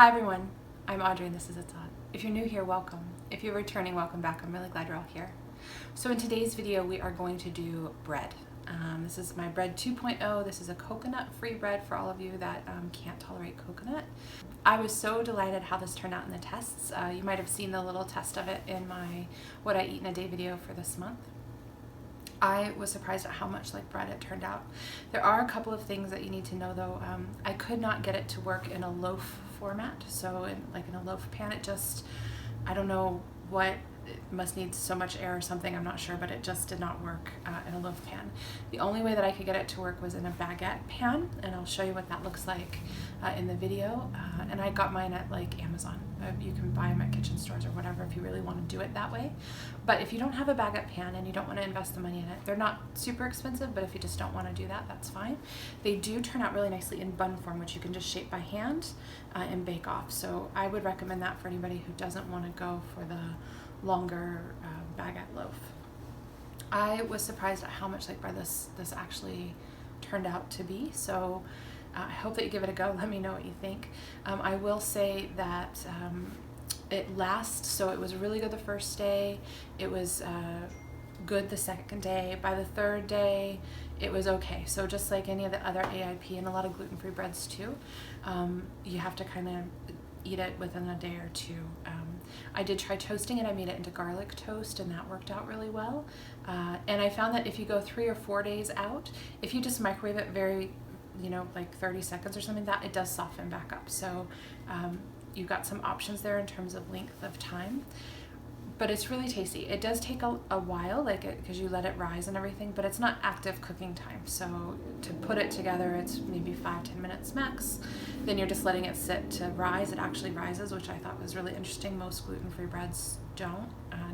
Hi everyone, I'm Audrey and this is It's Odd. If you're new here, welcome. If you're returning, welcome back. I'm really glad you're all here. So in today's video, we are going to do bread. This is my bread 2.0. This is a coconut-free bread for all of you that can't tolerate coconut. I was so delighted how this turned out in the tests. You might have seen the little test of it in my What I Eat in a Day video for this month. I was surprised at how much like bread it turned out. There are a couple of things that you need to know though. I could not get it to work in a loaf format, so in a loaf pan, it just, I don't know what, it must need so much air or something, I'm not sure, but it just did not work in a loaf pan. The only way that I could get it to work was in a baguette pan, and I'll show you what that looks like in the video. And I got mine at like Amazon. You can buy them at kitchen stores or whatever if you really want to do it that way. But if you don't have a baguette pan and you don't want to invest the money in it, they're not super expensive, but if you just don't want to do that, that's fine. They do turn out really nicely in bun form, which you can just shape by hand and bake off. So I would recommend that for anybody who doesn't want to go for the longer baguette loaf. I was surprised at how much like bread this actually turned out to be. So I hope that you give it a go. Let me know what you think. I will say that it lasts, so it was really good the first day. It was good the second day. By the third day, it was okay. So just like any of the other AIP and a lot of gluten-free breads too, you have to kind of eat it within a day or two. I did try toasting it. I made it into garlic toast and that worked out really well. And I found that if you go 3 or 4 days out, if you just microwave it very, like 30 seconds or something, that it does soften back up. So you've got some options there in terms of length of time. But it's really tasty. It does take a while, because you let it rise and everything, but it's not active cooking time. So to put it together, it's maybe 5-10 minutes max. Then you're just letting it sit to rise. It actually rises, which I thought was really interesting. Most gluten-free breads don't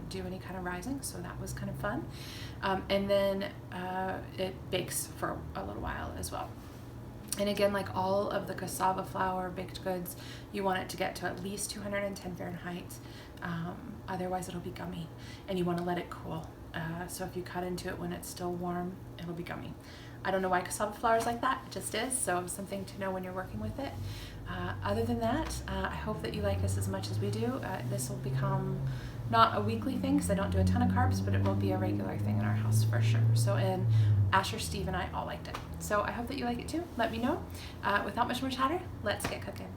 do any kind of rising, so that was kind of fun. And then it bakes for a little while as well. And again, like all of the cassava flour baked goods, you want it to get to at least 210 Fahrenheit. Otherwise it'll be gummy, and you want to let it cool. So if you cut into it when it's still warm, it'll be gummy. I don't know why cassava flour is like that, it just is, so something to know when you're working with it. Other than that, I hope that you like this as much as we do. This will become not a weekly thing because I don't do a ton of carbs, but it will be a regular thing in our house for sure. So, and Asher, Steve, and I all liked it. So I hope that you like it too. Let me know. Without much more chatter, let's get cooking.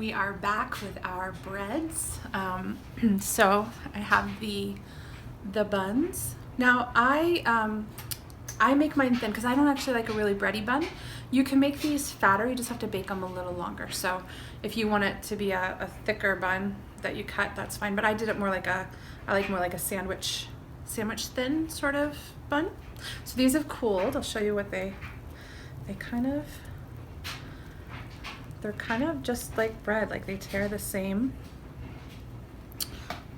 We are back with our breads. So I have the buns. Now I make mine thin because I don't actually like a really bready bun. You can make these fatter, you just have to bake them a little longer. So if you want it to be a thicker bun that you cut, that's fine. But I did it more like I like more like a sandwich thin sort of bun. So these have cooled. I'll show you what they're kind of just like bread, like they tear the same.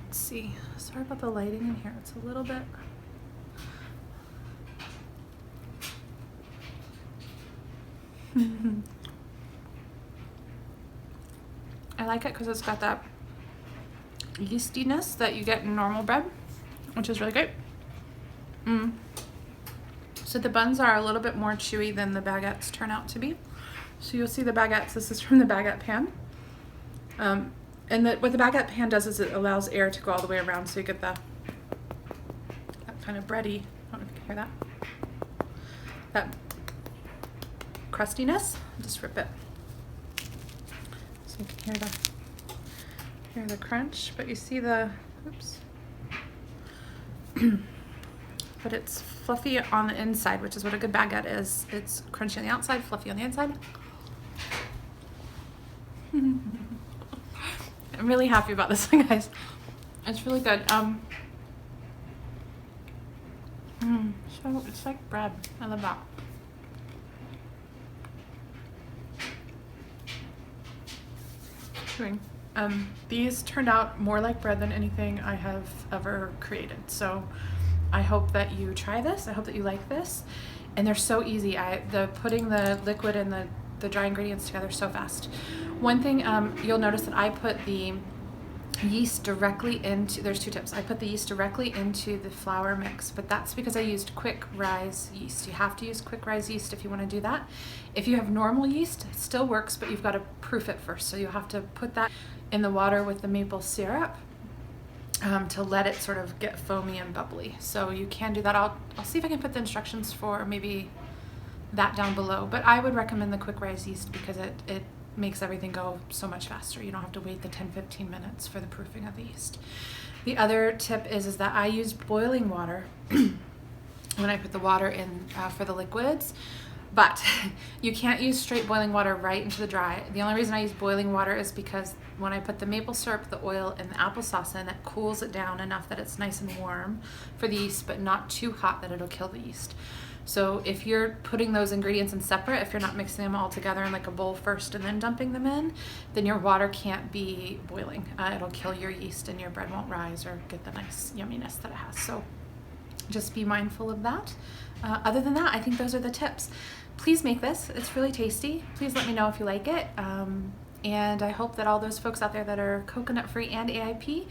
Let's see, sorry about the lighting in here, it's a little bit. I like it because it's got that yeastiness that you get in normal bread, which is really great. So the buns are a little bit more chewy than the baguettes turn out to be. So you'll see the baguettes, this is from the baguette pan. And what the baguette pan does is it allows air to go all the way around, so you get that kind of bready, I don't know if you can hear that. That crustiness. I'll just rip it. So you can hear the crunch, but you see the, oops. But it's fluffy on the inside, which is what a good baguette is. It's crunchy on the outside, fluffy on the inside. I'm really happy about this one, guys. It's really good. So it's like bread. I love that. These turned out more like bread than anything I have ever created. So I hope that you try this. I hope that you like this. And they're so easy. Putting the liquid and the dry ingredients together so fast. One thing you'll notice that I put the yeast directly into, there's two tips. I put the yeast directly into the flour mix, but that's because I used QuickRise yeast. You have to use QuickRise yeast if you want to do that. If you have normal yeast, it still works, but you've got to proof it first. So you'll have to put that in the water with the maple syrup to let it sort of get foamy and bubbly. So you can do that. I'll see if I can put the instructions for maybe that down below, but I would recommend the QuickRise yeast because it makes everything go so much faster. You don't have to wait the 10-15 minutes for the proofing of the yeast. The other tip is that I use boiling water when I put the water in for the liquids, but you can't use straight boiling water right into the dry. The only reason I use boiling water is because when I put the maple syrup, the oil, and the applesauce in, it cools it down enough that it's nice and warm for the yeast, but not too hot that it'll kill the yeast. So if you're putting those ingredients in separate, if you're not mixing them all together in like a bowl first and then dumping them in, then your water can't be boiling. It'll kill your yeast and your bread won't rise or get the nice yumminess that it has. So just be mindful of that. Other than that, I think those are the tips. Please make this. It's really tasty. Please let me know if you like it. And I hope that all those folks out there that are coconut free and AIP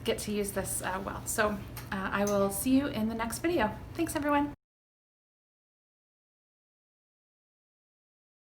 get to use this well. So I will see you in the next video. Thanks, everyone.